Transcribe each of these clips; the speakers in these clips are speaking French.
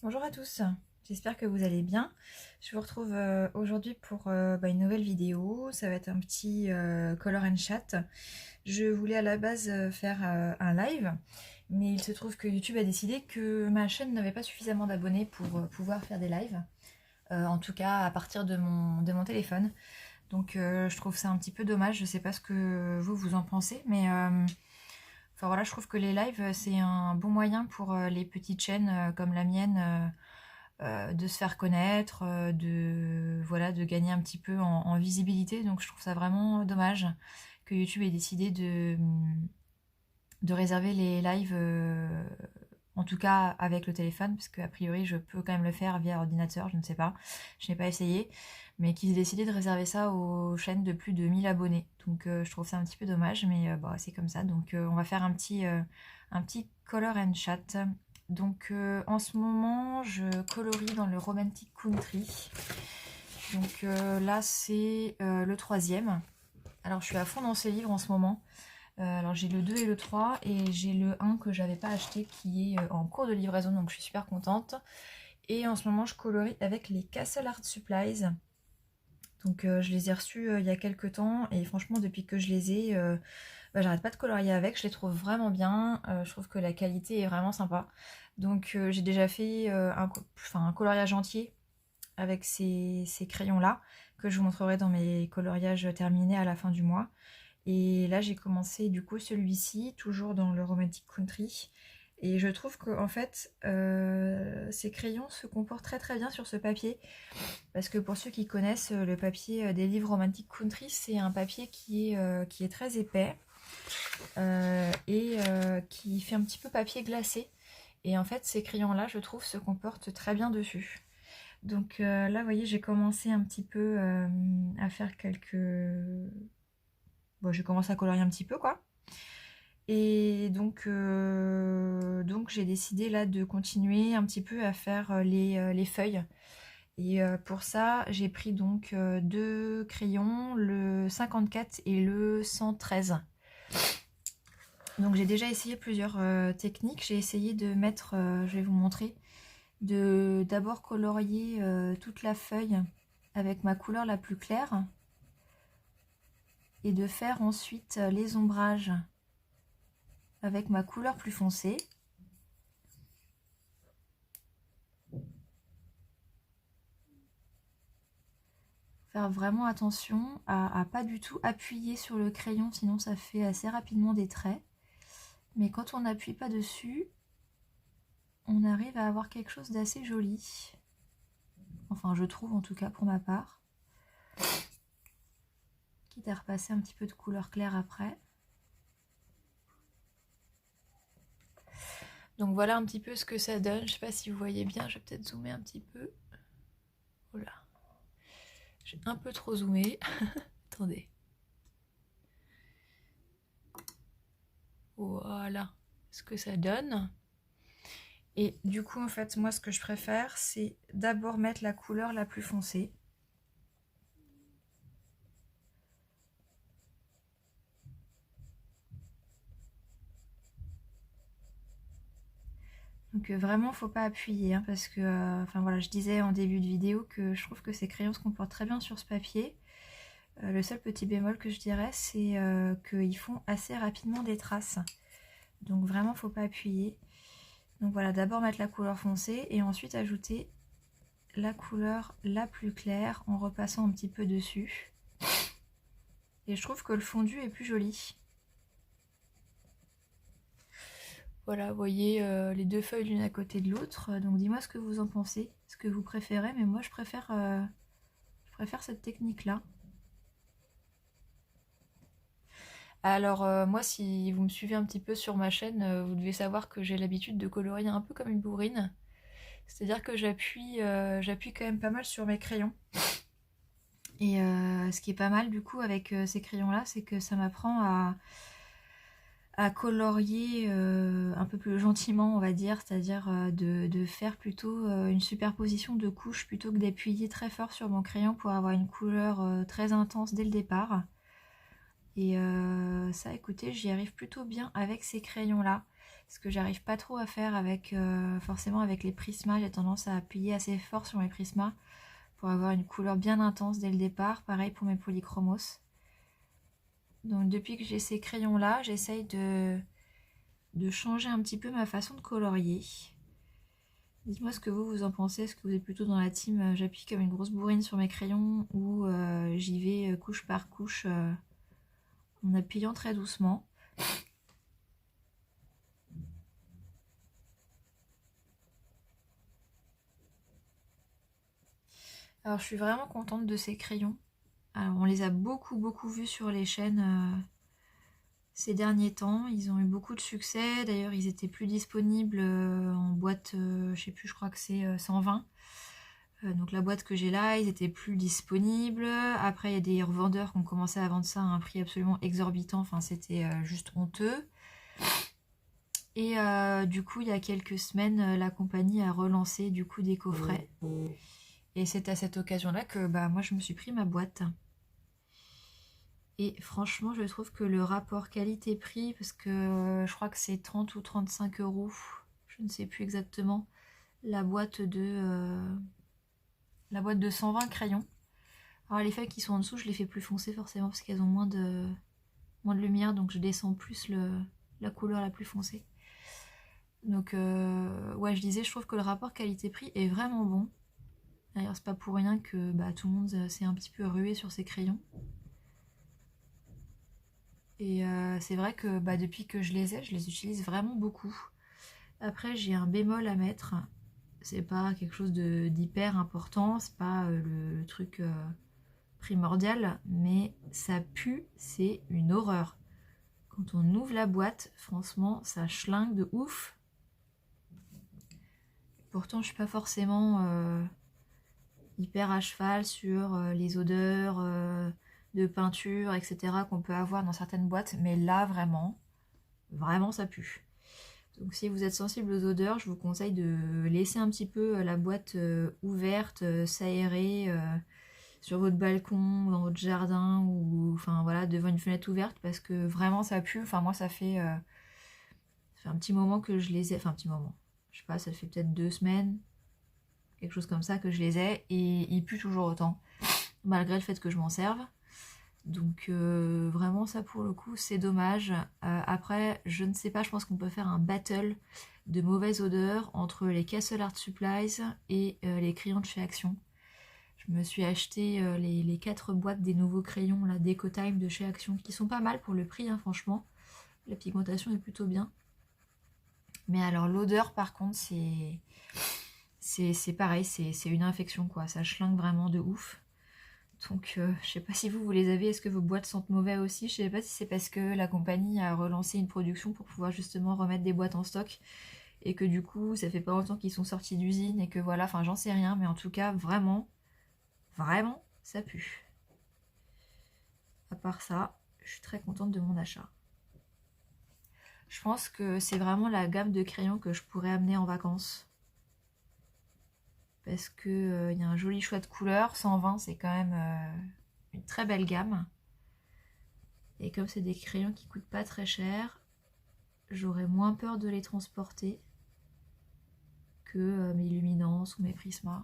Bonjour à tous, j'espère que vous allez bien. Je vous retrouve aujourd'hui pour une nouvelle vidéo. Ça va être un petit color and chat. Je voulais à la base faire un live, mais il se trouve que YouTube a décidé que ma chaîne n'avait pas suffisamment d'abonnés pour pouvoir faire des lives. En tout cas à partir de mon téléphone. Donc je trouve ça un petit peu dommage. Je sais pas ce que vous en pensez, mais enfin voilà, je trouve que les lives c'est un bon moyen pour les petites chaînes comme la mienne de se faire connaître, de gagner un petit peu en visibilité. Donc je trouve ça vraiment dommage que YouTube ait décidé de réserver les lives, en tout cas avec le téléphone, parce qu'a priori je peux quand même le faire via ordinateur, je ne sais pas, je n'ai pas essayé, mais qu'ils aient décidé de réserver ça aux chaînes de plus de 1000 abonnés. Donc je trouve ça un petit peu dommage, mais c'est comme ça. Donc on va faire un petit color and chat. Donc en ce moment, je colorie dans le Romantic Country. Donc là, c'est le troisième. Alors je suis à fond dans ces livres en ce moment. Alors j'ai le 2 et le 3 et j'ai le 1 que j'avais pas acheté qui est en cours de livraison, donc je suis super contente. Et en ce moment, je colorie avec les Castle Art Supplies. Donc je les ai reçus il y a quelques temps et franchement, depuis que je les ai, j'arrête pas de colorier avec. Je les trouve vraiment bien. Je trouve que la qualité est vraiment sympa. Donc j'ai déjà fait un coloriage entier avec ces crayons-là que je vous montrerai dans mes coloriages terminés à la fin du mois. Et là, j'ai commencé du coup celui-ci, toujours dans le Romantic Country. Et je trouve que en fait, ces crayons se comportent très très bien sur ce papier. Parce que pour ceux qui connaissent le papier des livres Romantic Country, c'est un papier qui est très épais et qui fait un petit peu papier glacé. Et en fait, ces crayons-là, je trouve, se comportent très bien dessus. Donc là, vous voyez, j'ai commencé un petit peu à faire quelques... Bon, j'ai commencé à colorier un petit peu, quoi. Et donc j'ai décidé là de continuer un petit peu à faire les feuilles. Et pour ça, j'ai pris donc deux crayons, le 54 et le 113. Donc j'ai déjà essayé plusieurs techniques. J'ai essayé de mettre, je vais vous montrer, de d'abord colorier toute la feuille avec ma couleur la plus claire et de faire ensuite les ombrages avec ma couleur plus foncée. Faire vraiment attention à pas du tout appuyer sur le crayon, sinon ça fait assez rapidement des traits. Mais quand on n'appuie pas dessus, on arrive à avoir quelque chose d'assez joli. Enfin, je trouve en tout cas pour ma part. Quitte à repasser un petit peu de couleur claire après. Donc voilà un petit peu ce que ça donne. Je sais pas si vous voyez bien, je vais peut-être zoomer un petit peu. Voilà. J'ai un peu trop zoomé. Attendez. Voilà ce que ça donne. Et du coup, en fait, moi, ce que je préfère, c'est d'abord mettre la couleur la plus foncée. Donc vraiment, faut pas appuyer, hein, parce que, enfin voilà, je disais en début de vidéo que je trouve que ces crayons se comportent très bien sur ce papier. Le seul petit bémol que je dirais, c'est qu'ils font assez rapidement des traces. Donc vraiment, faut pas appuyer. Donc voilà, d'abord mettre la couleur foncée et ensuite ajouter la couleur la plus claire en repassant un petit peu dessus. Et je trouve que le fondu est plus joli. Voilà, vous voyez les deux feuilles l'une à côté de l'autre. Donc dis-moi ce que vous en pensez, ce que vous préférez. Mais moi, je préfère cette technique-là. Alors moi, si vous me suivez un petit peu sur ma chaîne, vous devez savoir que j'ai l'habitude de colorier un peu comme une bourrine. C'est-à-dire que j'appuie quand même pas mal sur mes crayons. Et ce qui est pas mal du coup avec ces crayons-là, c'est que ça m'apprend à colorier un peu plus gentiment, on va dire, c'est-à-dire de faire plutôt une superposition de couches plutôt que d'appuyer très fort sur mon crayon pour avoir une couleur très intense dès le départ. Et ça, écoutez, j'y arrive plutôt bien avec ces crayons-là. Ce que j'arrive pas trop à faire avec forcément avec les prismas. J'ai tendance à appuyer assez fort sur mes prismas pour avoir une couleur bien intense dès le départ. Pareil pour mes polychromos. Donc depuis que j'ai ces crayons là, j'essaye de changer un petit peu ma façon de colorier. Dites-moi ce que vous en pensez. Est-ce que vous êtes plutôt dans la team j'appuie comme une grosse bourrine sur mes crayons ou j'y vais couche par couche en appuyant très doucement. Alors je suis vraiment contente de ces crayons. Alors, on les a beaucoup vus sur les chaînes ces derniers temps. Ils ont eu beaucoup de succès. D'ailleurs, ils étaient plus disponibles en boîte, je sais plus, je crois que c'est 120. Donc la boîte que j'ai là, ils étaient plus disponibles. Après, il y a des revendeurs qui ont commencé à vendre ça à un prix absolument exorbitant. Enfin, c'était juste honteux. Et du coup, il y a quelques semaines, la compagnie a relancé du coup des coffrets. Et c'est à cette occasion-là que moi je me suis pris ma boîte. Et franchement, je trouve que le rapport qualité-prix, parce que je crois que c'est 30 ou 35 euros, je ne sais plus exactement, la boîte de 120 crayons. Alors les feuilles qui sont en dessous, je les fais plus foncées forcément parce qu'elles ont moins de lumière, donc je descends plus la couleur la plus foncée. Donc ouais, je disais, je trouve que le rapport qualité-prix est vraiment bon. D'ailleurs, c'est pas pour rien que tout le monde s'est un petit peu rué sur ces crayons. Et c'est vrai que depuis que je les ai, je les utilise vraiment beaucoup. Après, j'ai un bémol à mettre. C'est pas quelque chose d'hyper important, c'est pas le truc primordial, mais ça pue, c'est une horreur. Quand on ouvre la boîte, franchement, ça schlingue de ouf. Pourtant, je suis pas forcément hyper à cheval sur les odeurs de peinture, etc. qu'on peut avoir dans certaines boîtes, mais là, vraiment, ça pue. Donc si vous êtes sensible aux odeurs, je vous conseille de laisser un petit peu la boîte ouverte, s'aérer sur votre balcon, dans votre jardin, ou enfin voilà, devant une fenêtre ouverte, parce que vraiment ça pue. Enfin moi ça fait un petit moment que je les ai, enfin un petit moment, je sais pas, ça fait peut-être 2 semaines, quelque chose comme ça que je les ai, et ils puent toujours autant, malgré le fait que je m'en serve. Donc vraiment ça pour le coup c'est dommage. Après je ne sais pas, je pense qu'on peut faire un battle de mauvaises odeurs entre les Castle Art Supplies et les crayons de chez Action. Je me suis acheté les 4 boîtes des nouveaux crayons là, Deco Time de chez Action, qui sont pas mal pour le prix, hein, franchement. La pigmentation est plutôt bien. Mais alors l'odeur par contre c'est pareil, c'est une infection quoi, ça schlingue vraiment de ouf. Donc je sais pas si vous les avez, est-ce que vos boîtes sentent mauvais aussi? Je sais pas si c'est parce que la compagnie a relancé une production pour pouvoir justement remettre des boîtes en stock et que du coup ça fait pas longtemps qu'ils sont sortis d'usine et que voilà, enfin j'en sais rien, mais en tout cas vraiment ça pue. À part ça, je suis très contente de mon achat. Je pense que c'est vraiment la gamme de crayons que je pourrais amener en vacances. Parce que y a un joli choix de couleurs. 120 c'est quand même une très belle gamme. Et comme c'est des crayons qui coûtent pas très cher, j'aurais moins peur de les transporter que mes luminances ou mes prismas.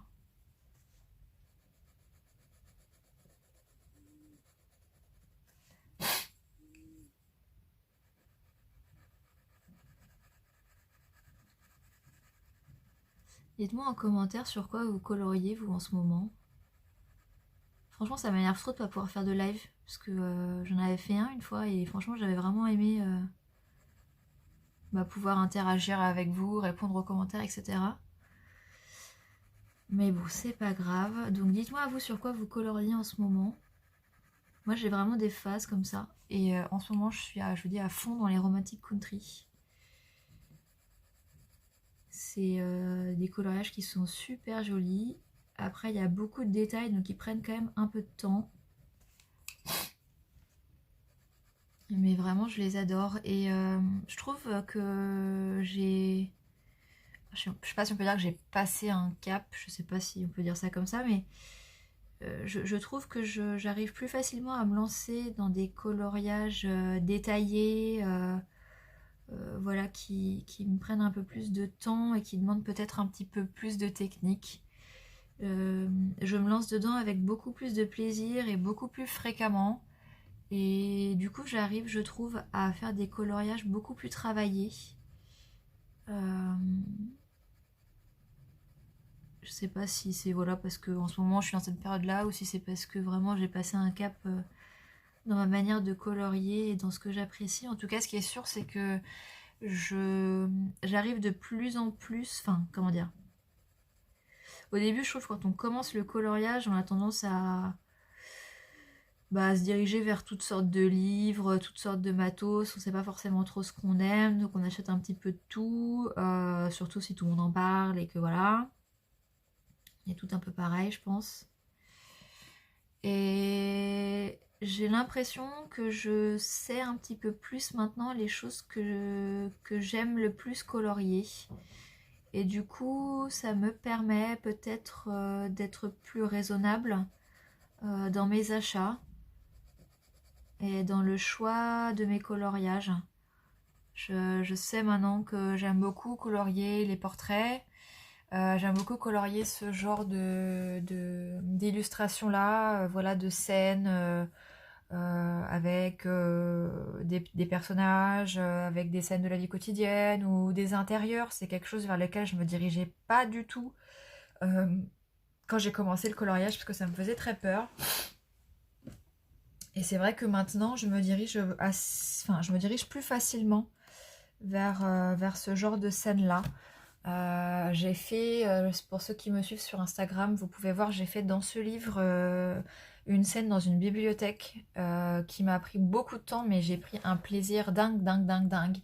Dites-moi en commentaire sur quoi vous coloriez vous en ce moment. Franchement ça m'énerve trop de pas pouvoir faire de live. Parce que j'en avais fait un une fois et franchement j'avais vraiment aimé pouvoir interagir avec vous, répondre aux commentaires, etc. Mais bon, c'est pas grave. Donc dites-moi à vous sur quoi vous coloriez en ce moment. Moi j'ai vraiment des phases comme ça. Et en ce moment je suis je vous dis, à fond dans les romantic country. C'est des coloriages qui sont super jolis. Après il y a beaucoup de détails donc ils prennent quand même un peu de temps. Mais vraiment je les adore. Et je trouve que j'ai... Je sais pas si on peut dire que j'ai passé un cap, je sais pas si on peut dire ça comme ça, mais je trouve que j'arrive plus facilement à me lancer dans des coloriages détaillés, voilà, qui me prennent un peu plus de temps et qui demandent peut-être un petit peu plus de technique. Je me lance dedans avec beaucoup plus de plaisir et beaucoup plus fréquemment. Et du coup, j'arrive, je trouve, à faire des coloriages beaucoup plus travaillés. Euh, je sais pas si c'est voilà parce que en ce moment je suis dans cette période-là ou si c'est parce que vraiment j'ai passé un cap dans ma manière de colorier et dans ce que j'apprécie. En tout cas, ce qui est sûr, c'est que j'arrive de plus en plus. Enfin, comment dire? Au début, je trouve que quand on commence le coloriage, on a tendance à se diriger vers toutes sortes de livres, toutes sortes de matos, on sait pas forcément trop ce qu'on aime, donc on achète un petit peu de tout, surtout si tout le monde en parle et que voilà. Il y a tout un peu pareil, je pense. Et j'ai l'impression que je sais un petit peu plus maintenant les choses que j'aime le plus colorier. Et du coup, ça me permet peut-être d'être plus raisonnable dans mes achats et dans le choix de mes coloriages. Je sais maintenant que j'aime beaucoup colorier les portraits. J'aime beaucoup colorier ce genre d'illustration là, voilà, de scènes avec des personnages, avec des scènes de la vie quotidienne ou des intérieurs. C'est quelque chose vers lequel je me dirigeais pas du tout euh, quand j'ai commencé le coloriage parce que ça me faisait très peur. Et c'est vrai que maintenant je me dirige, je me dirige plus facilement vers ce genre de scène-là. J'ai fait, pour ceux qui me suivent sur Instagram, vous pouvez voir, j'ai fait dans ce livre une scène dans une bibliothèque qui m'a pris beaucoup de temps, mais j'ai pris un plaisir dingue, dingue, dingue, dingue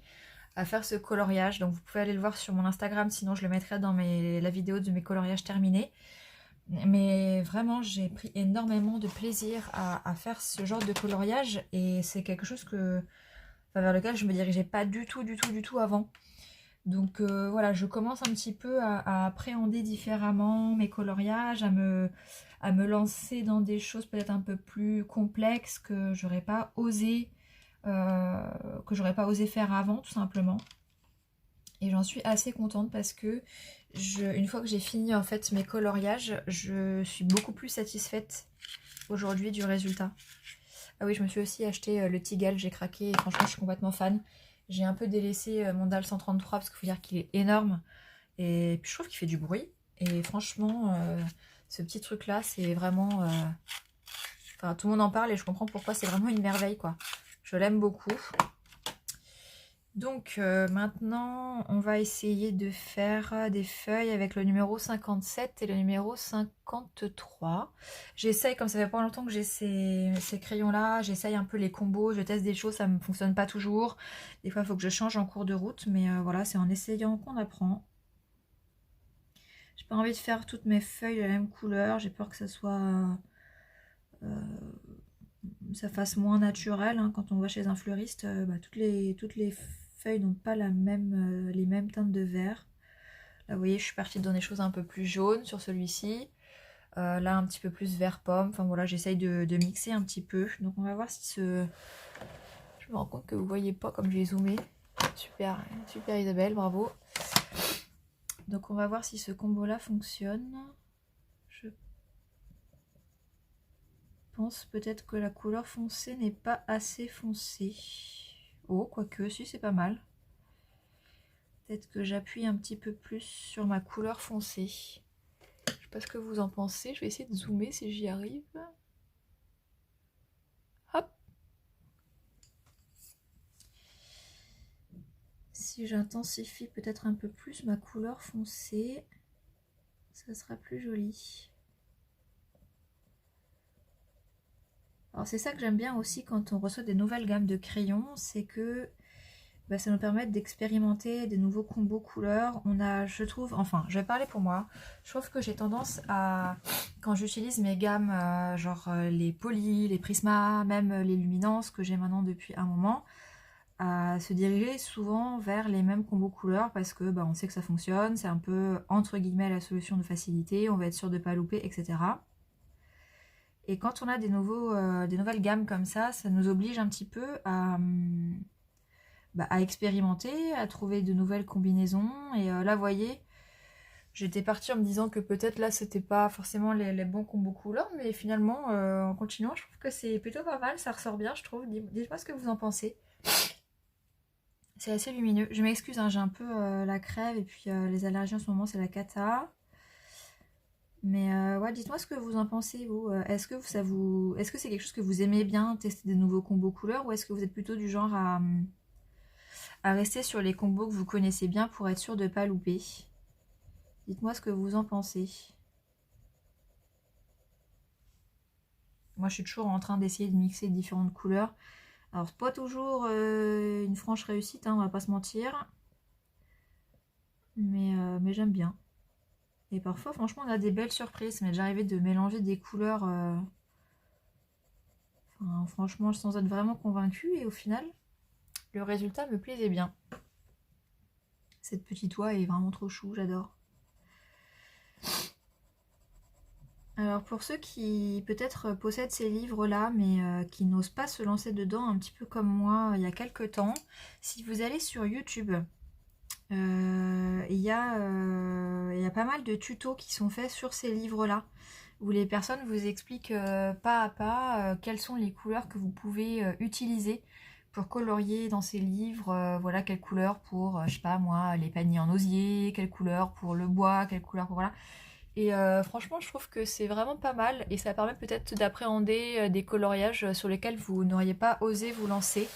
à faire ce coloriage. Donc vous pouvez aller le voir sur mon Instagram, sinon je le mettrai dans la vidéo de mes coloriages terminés. Mais vraiment, j'ai pris énormément de plaisir à faire ce genre de coloriage et c'est quelque chose vers lequel je me dirigeais pas du tout, du tout, du tout avant. Donc voilà, je commence un petit peu à appréhender différemment mes coloriages, à me lancer dans des choses peut-être un peu plus complexes que j'aurais pas osé faire avant, tout simplement. Et j'en suis assez contente parce que une fois que j'ai fini en fait mes coloriages, je suis beaucoup plus satisfaite aujourd'hui du résultat. Ah oui, je me suis aussi acheté le Tigal, j'ai craqué et franchement je suis complètement fan. J'ai un peu délaissé mon DAL 133 parce qu'il faut dire qu'il est énorme et puis je trouve qu'il fait du bruit. Et franchement, ce petit truc là, c'est vraiment... Enfin, tout le monde en parle et je comprends pourquoi, c'est vraiment une merveille quoi. Je l'aime beaucoup. Donc maintenant, on va essayer de faire des feuilles avec le numéro 57 et le numéro 53. J'essaye, comme ça fait pas longtemps que j'ai ces crayons-là, j'essaye un peu les combos, je teste des choses, ça ne fonctionne pas toujours. Des fois, il faut que je change en cours de route, mais voilà, c'est en essayant qu'on apprend. J'ai pas envie de faire toutes mes feuilles de la même couleur, j'ai peur que ça fasse moins naturel, hein. Quand on va chez un fleuriste, toutes les feuilles n'ont pas les mêmes teintes de vert. Là, vous voyez, je suis partie dans des choses un peu plus jaunes sur celui-ci. Là, un petit peu plus vert pomme. Enfin voilà, j'essaye de mixer un petit peu. Donc on va voir si ce... Je me rends compte que vous voyez pas comme j'ai zoomé. Super, super Isabelle, bravo. Donc on va voir si ce combo-là fonctionne. Je pense peut-être que la couleur foncée n'est pas assez foncée. Oh, quoique, si, c'est pas mal. Peut-être que j'appuie un petit peu plus sur ma couleur foncée. Je sais pas ce que vous en pensez. Je vais essayer de zoomer si j'y arrive. Hop. Si j'intensifie peut-être un peu plus ma couleur foncée, ça sera plus joli. Alors c'est ça que j'aime bien aussi quand on reçoit des nouvelles gammes de crayons, c'est que ça nous permet d'expérimenter des nouveaux combos couleurs. On a, je trouve, enfin je vais parler pour moi, je trouve que j'ai tendance à, quand j'utilise mes gammes, les polis, les prismas, même les luminances que j'ai maintenant depuis un moment, à se diriger souvent vers les mêmes combos couleurs parce que on sait que ça fonctionne, c'est un peu entre guillemets la solution de facilité, on va être sûr de ne pas louper, etc. Et quand on a des nouvelles gammes comme ça nous oblige un petit peu à expérimenter, à trouver de nouvelles combinaisons. Et là, vous voyez, j'étais partie en me disant que peut-être là, c'était pas forcément les bons combos couleurs, mais finalement, en continuant, je trouve que c'est plutôt pas mal, ça ressort bien, je trouve. Dites-moi ce que vous en pensez. C'est assez lumineux. Je m'excuse, hein, j'ai un peu la crève et puis les allergies en ce moment, c'est la cata. Mais ouais, dites-moi ce que vous en pensez, vous. Est-ce que est-ce que c'est quelque chose que vous aimez bien, tester des nouveaux combos couleurs, ou est-ce que vous êtes plutôt du genre à rester sur les combos que vous connaissez bien pour être sûr de ne pas louper? Dites-moi ce que vous en pensez. Moi, je suis toujours en train d'essayer de mixer différentes couleurs. Alors, c'est pas toujours une franche réussite, hein, on va pas se mentir. Mais j'aime bien. Et parfois, franchement, on a des belles surprises. Ça m'est déjà arrivé de mélanger des couleurs, enfin, franchement, sans être vraiment convaincue. Et au final, le résultat me plaisait bien. Cette petite oie est vraiment trop chou, j'adore. Alors pour ceux qui peut-être possèdent ces livres-là, mais qui n'osent pas se lancer dedans, un petit peu comme moi il y a quelques temps, si vous allez sur YouTube, il y a pas mal de tutos qui sont faits sur ces livres-là, où les personnes vous expliquent pas à pas quelles sont les couleurs que vous pouvez utiliser pour colorier dans ces livres. Voilà, quelle couleur pour, je sais pas moi, les paniers en osier, quelle couleur pour le bois, quelle couleur pour... Voilà. Et franchement, je trouve que c'est vraiment pas mal et ça permet peut-être d'appréhender des coloriages sur lesquels vous n'auriez pas osé vous lancer.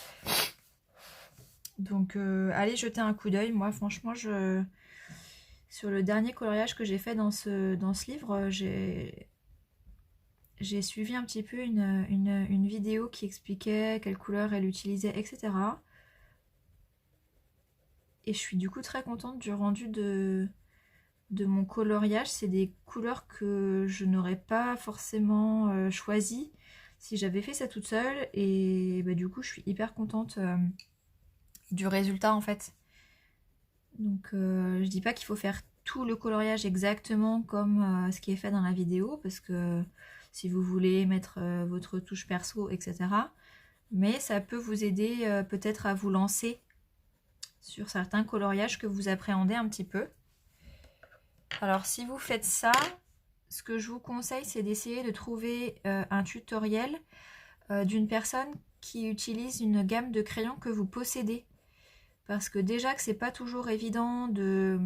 Donc allez jeter un coup d'œil. Moi, franchement, sur le dernier coloriage que j'ai fait dans ce livre, j'ai suivi un petit peu une vidéo qui expliquait quelle couleur elle utilisait, etc. Et je suis du coup très contente du rendu de mon coloriage. C'est des couleurs que je n'aurais pas forcément choisies si j'avais fait ça toute seule. Et bah, du coup, je suis hyper contente du résultat en fait. Donc je dis pas qu'il faut faire tout le coloriage exactement comme ce qui est fait dans la vidéo, parce que si vous voulez mettre votre touche perso, etc. Mais ça peut vous aider peut-être à vous lancer sur certains coloriages que vous appréhendez un petit peu. Alors si vous faites ça, ce que je vous conseille, c'est d'essayer de trouver un tutoriel d'une personne qui utilise une gamme de crayons que vous possédez. Parce que déjà que c'est pas toujours évident de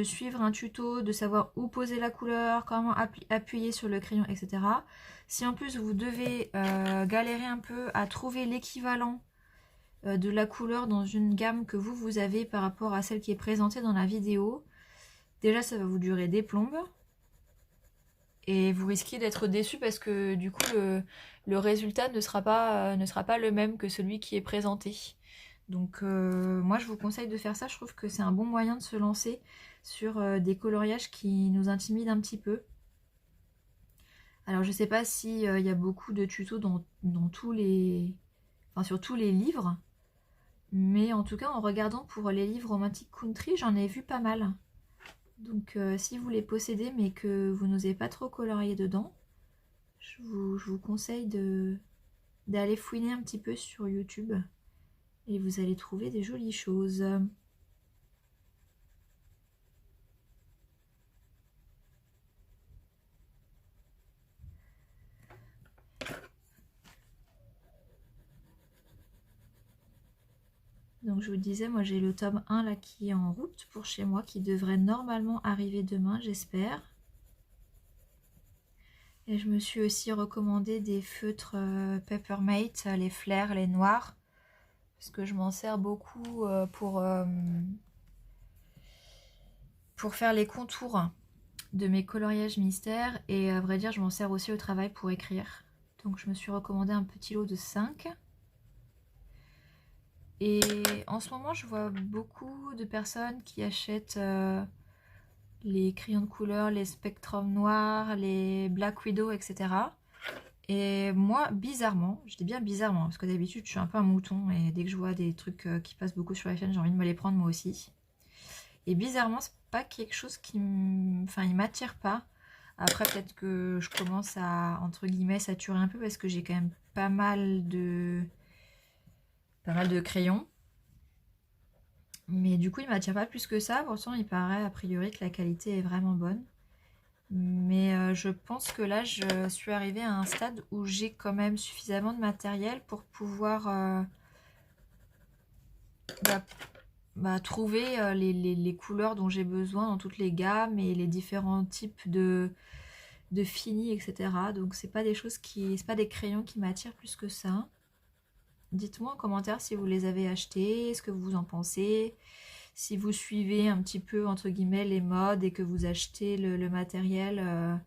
suivre un tuto, de savoir où poser la couleur, comment appuyer sur le crayon, etc. Si en plus vous devez galérer un peu à trouver l'équivalent de la couleur dans une gamme que vous avez par rapport à celle qui est présentée dans la vidéo, déjà ça va vous durer des plombes. Et vous risquez d'être déçu parce que du coup le résultat ne sera pas le même que celui qui est présenté. Donc moi je vous conseille de faire ça, je trouve que c'est un bon moyen de se lancer sur des coloriages qui nous intimident un petit peu. Alors je sais pas si y a beaucoup de tutos dans tous les... enfin sur tous les livres, mais en tout cas en regardant pour les livres Romantic Country, j'en ai vu pas mal. Donc si vous les possédez mais que vous n'osez pas trop colorier dedans, je vous conseille d'aller fouiner un petit peu sur YouTube et vous allez trouver des jolies choses. Donc je vous disais, moi j'ai le tome 1 là qui est en route pour chez moi, qui devrait normalement arriver demain, j'espère. Et je me suis aussi recommandé des feutres Peppermate, les flares, les noirs, parce que je m'en sers beaucoup pour faire les contours de mes coloriages mystères, et à vrai dire je m'en sers aussi au travail pour écrire. Donc je me suis recommandé un petit lot de 5. Et en ce moment je vois beaucoup de personnes qui achètent les crayons de couleur, les spectrums noirs, les Black Widow, etc. Et moi, bizarrement, je dis bien bizarrement, parce que d'habitude je suis un peu un mouton et dès que je vois des trucs qui passent beaucoup sur la chaîne, j'ai envie de me les prendre moi aussi. Et bizarrement, c'est pas quelque chose qui il m'attire pas. Après, peut-être que je commence à, entre guillemets, saturer un peu parce que j'ai quand même pas mal de crayons. Mais du coup, il m'attire pas plus que ça. Pourtant, il paraît a priori que la qualité est vraiment bonne. Mais je pense que là, je suis arrivée à un stade où j'ai quand même suffisamment de matériel pour pouvoir bah, trouver les couleurs dont j'ai besoin dans toutes les gammes et les différents types de finis, etc. Donc c'est pas des choses c'est pas des crayons qui m'attirent plus que ça. Dites-moi en commentaire si vous les avez achetés, ce que vous en pensez, si vous suivez un petit peu entre guillemets les modes et que vous achetez le matériel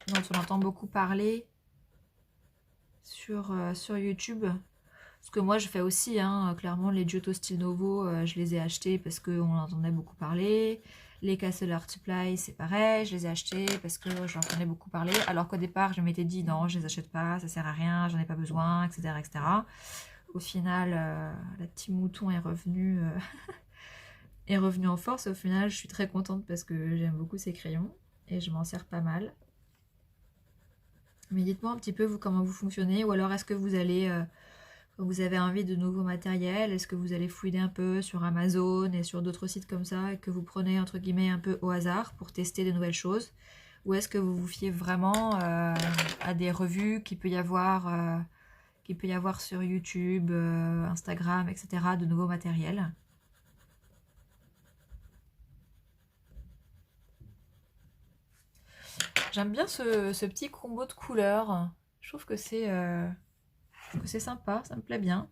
dont on entend beaucoup parler sur YouTube. Parce que moi je fais aussi, hein, clairement les Giotto Style Novo, je les ai achetés parce qu'on entendait beaucoup parler. Les Castle Art Supply, c'est pareil, je les ai achetés parce que j'en entendais beaucoup parler. Alors qu'au départ, je m'étais dit non, je les achète pas, ça sert à rien, j'en ai pas besoin, etc. etc. Au final, la petite mouton est revenu en force. Au final, je suis très contente parce que j'aime beaucoup ces crayons et je m'en sers pas mal. Mais dites-moi un petit peu vous comment vous fonctionnez, ou alors est-ce que vous allez quand vous avez envie de nouveaux matériels, est-ce que vous allez fouiner un peu sur Amazon et sur d'autres sites comme ça et que vous prenez entre guillemets un peu au hasard pour tester de nouvelles choses, ou est-ce que vous vous fiez vraiment à des revues qu'il peut y avoir sur YouTube, Instagram, etc. de nouveaux matériels? J'aime bien ce petit combo de couleurs. Je trouve que c'est sympa, ça me plaît bien.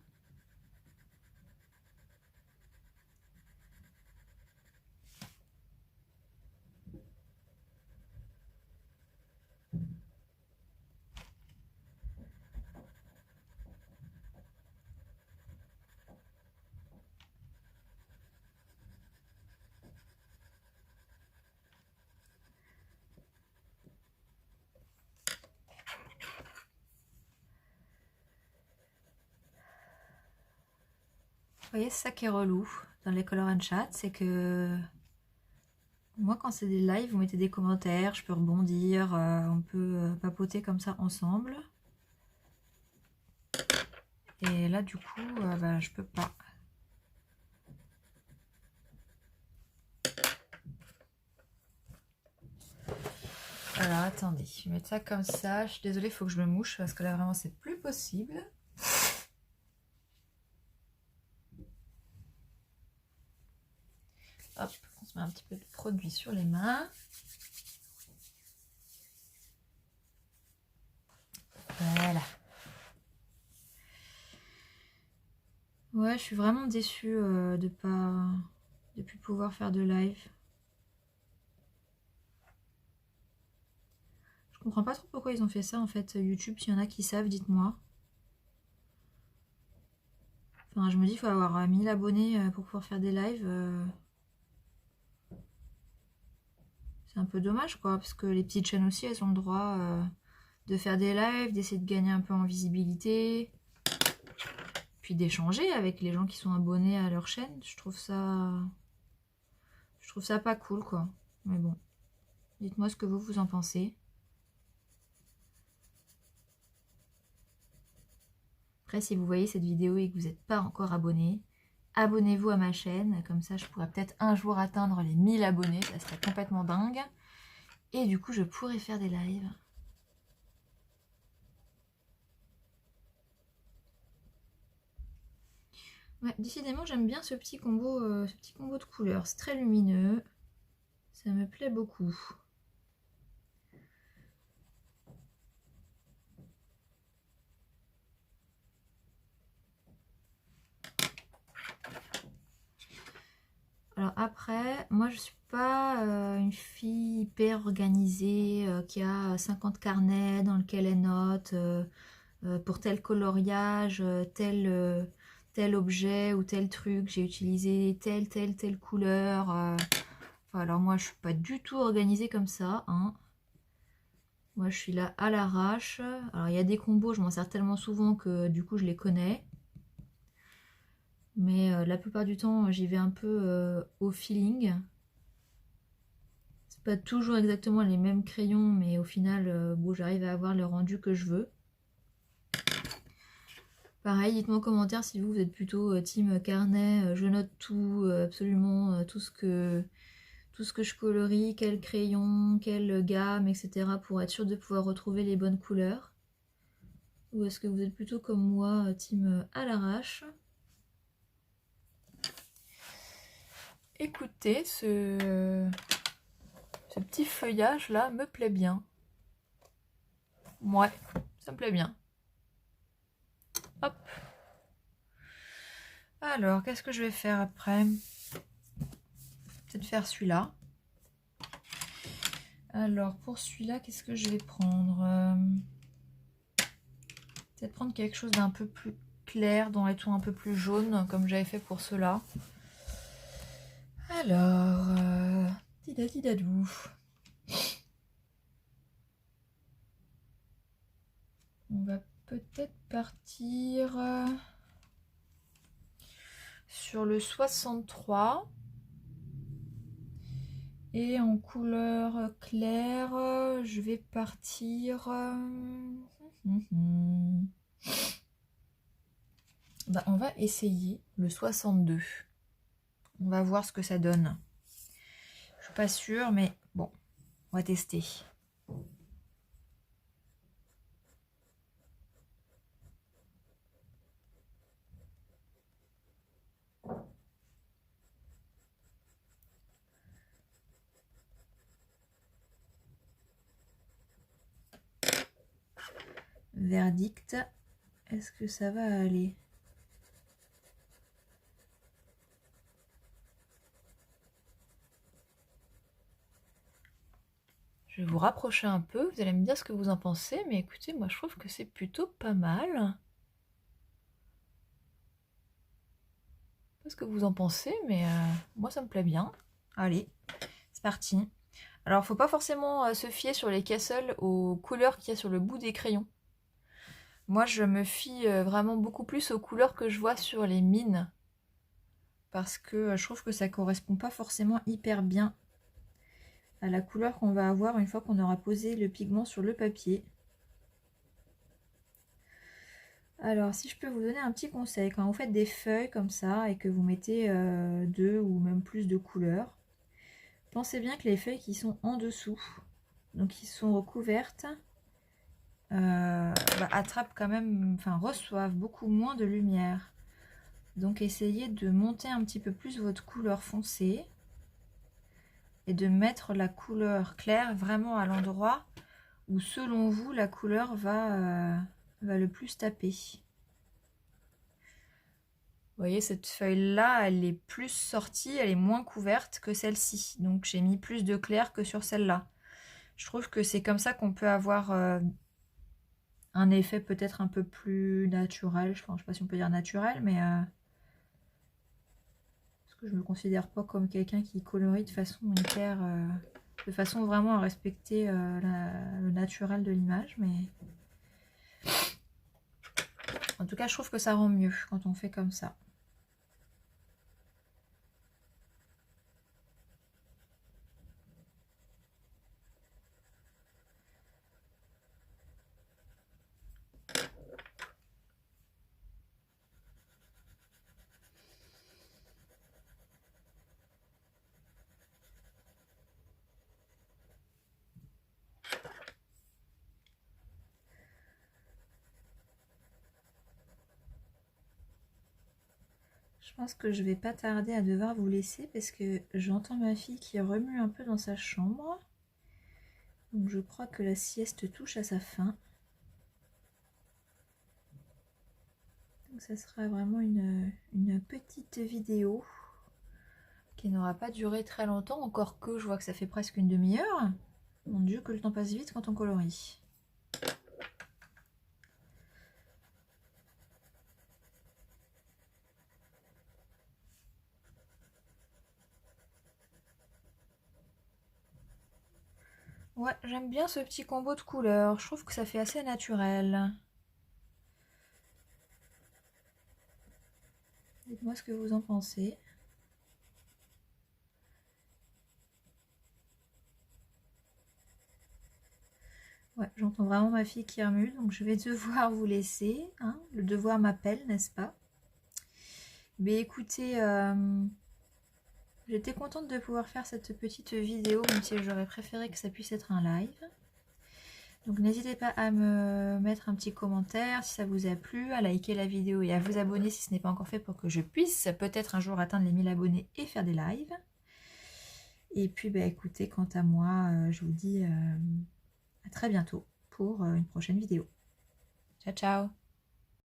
Vous voyez, c'est ça qui est relou dans les Color and Chat, c'est que moi, quand c'est des lives, vous mettez des commentaires, je peux rebondir, on peut papoter comme ça ensemble. Et là, du coup, bah, je peux pas. Alors, attendez, je vais mettre ça comme ça. Je suis désolée, il faut que je me mouche parce que là, vraiment, c'est plus possible. Hop, on se met un petit peu de produit sur les mains. Voilà. Ouais, je suis vraiment déçue de plus pouvoir faire de live. Je comprends pas trop pourquoi ils ont fait ça en fait. YouTube, s'il y en a qui savent, dites-moi. Enfin, je me dis, il faut avoir 1000 abonnés pour pouvoir faire des lives. C'est un peu dommage, quoi, parce que les petites chaînes aussi, elles ont le droit de faire des lives, d'essayer de gagner un peu en visibilité, puis d'échanger avec les gens qui sont abonnés à leur chaîne. Je trouve ça pas cool, quoi. Mais bon, dites-moi ce que vous en pensez. Après, si vous voyez cette vidéo et que vous n'êtes pas encore abonné, abonnez-vous à ma chaîne. Comme ça, je pourrais peut-être un jour atteindre les 1000 abonnés. Ça serait complètement dingue. Et du coup, je pourrais faire des lives. Ouais, décidément, j'aime bien ce petit combo de couleurs. C'est très lumineux. Ça me plaît beaucoup. Alors après, moi je suis pas une fille hyper organisée qui a 50 carnets dans lesquels elle note pour tel coloriage, tel objet ou tel truc, j'ai utilisé telle couleur. Enfin, alors moi je suis pas du tout organisée comme ça, hein. Moi je suis là à l'arrache. Alors il y a des combos, je m'en sers tellement souvent que du coup je les connais. Mais la plupart du temps j'y vais un peu au feeling. C'est pas toujours exactement les mêmes crayons, mais au final bon, j'arrive à avoir le rendu que je veux. Pareil, dites-moi en commentaire si vous êtes plutôt team carnet, je note tout, absolument tout ce que je colorie, quel crayon, quelle gamme, etc. pour être sûr de pouvoir retrouver les bonnes couleurs. Ou est-ce que vous êtes plutôt comme moi, team à l'arrache? Écoutez, ce petit feuillage là me plaît bien. Ouais, ça me plaît bien. Hop. Alors, qu'est-ce que je vais faire après? Peut-être faire celui-là. Alors, pour celui-là, qu'est-ce que je vais prendre? Peut-être prendre quelque chose d'un peu plus clair, dans les tons un peu plus jaunes, comme j'avais fait pour ceux-là. Alors, tidadidadou. On va peut-être partir sur le 63. Et en couleur claire, je vais partir... Bah, on va essayer le 62. On va voir ce que ça donne. Je suis pas sûre, mais bon, on va tester. Verdict, est-ce que ça va aller? Je vais vous rapprocher un peu, vous allez me dire ce que vous en pensez, mais écoutez, moi je trouve que c'est plutôt pas mal. Je sais pas ce que vous en pensez, mais moi ça me plaît bien. Allez, c'est parti. Alors faut pas forcément se fier sur les castles aux couleurs qu'il y a sur le bout des crayons. Moi je me fie vraiment beaucoup plus aux couleurs que je vois sur les mines. Parce que je trouve que ça correspond pas forcément hyper bien à la couleur qu'on va avoir une fois qu'on aura posé le pigment sur le papier. Alors, si je peux vous donner un petit conseil, quand vous faites des feuilles comme ça et que vous mettez deux ou même plus de couleurs, pensez bien que les feuilles qui sont en dessous, donc qui sont recouvertes, attrapent quand même, enfin reçoivent beaucoup moins de lumière. Donc essayez de monter un petit peu plus votre couleur foncée et de mettre la couleur claire vraiment à l'endroit où selon vous la couleur va le plus taper. Vous voyez, cette feuille-là, elle est plus sortie, elle est moins couverte que celle-ci. Donc j'ai mis plus de clair que sur celle-là. Je trouve que c'est comme ça qu'on peut avoir un effet peut-être un peu plus naturel. Enfin, je ne sais pas si on peut dire naturel, mais parce que je ne me considère pas comme quelqu'un qui colorie de façon hyper... de façon vraiment à respecter le naturel de l'image. Mais en tout cas, je trouve que ça rend mieux quand on fait comme ça. Je pense que je vais pas tarder à devoir vous laisser parce que j'entends ma fille qui remue un peu dans sa chambre. Donc je crois que la sieste touche à sa fin. Donc ça sera vraiment une petite vidéo qui n'aura pas duré très longtemps, encore que je vois que ça fait presque une demi-heure. Mon Dieu, que le temps passe vite quand on colorie. Ouais, j'aime bien ce petit combo de couleurs. Je trouve que ça fait assez naturel. Dites-moi ce que vous en pensez. Ouais, j'entends vraiment ma fille qui remue, donc je vais devoir vous laisser. Hein. Le devoir m'appelle, n'est-ce pas? Mais écoutez, j'étais contente de pouvoir faire cette petite vidéo, même si j'aurais préféré que ça puisse être un live. Donc n'hésitez pas à me mettre un petit commentaire si ça vous a plu, à liker la vidéo et à vous abonner si ce n'est pas encore fait pour que je puisse peut-être un jour atteindre les 1000 abonnés et faire des lives. Et puis bah écoutez, quant à moi, je vous dis à très bientôt pour une prochaine vidéo. Ciao ciao!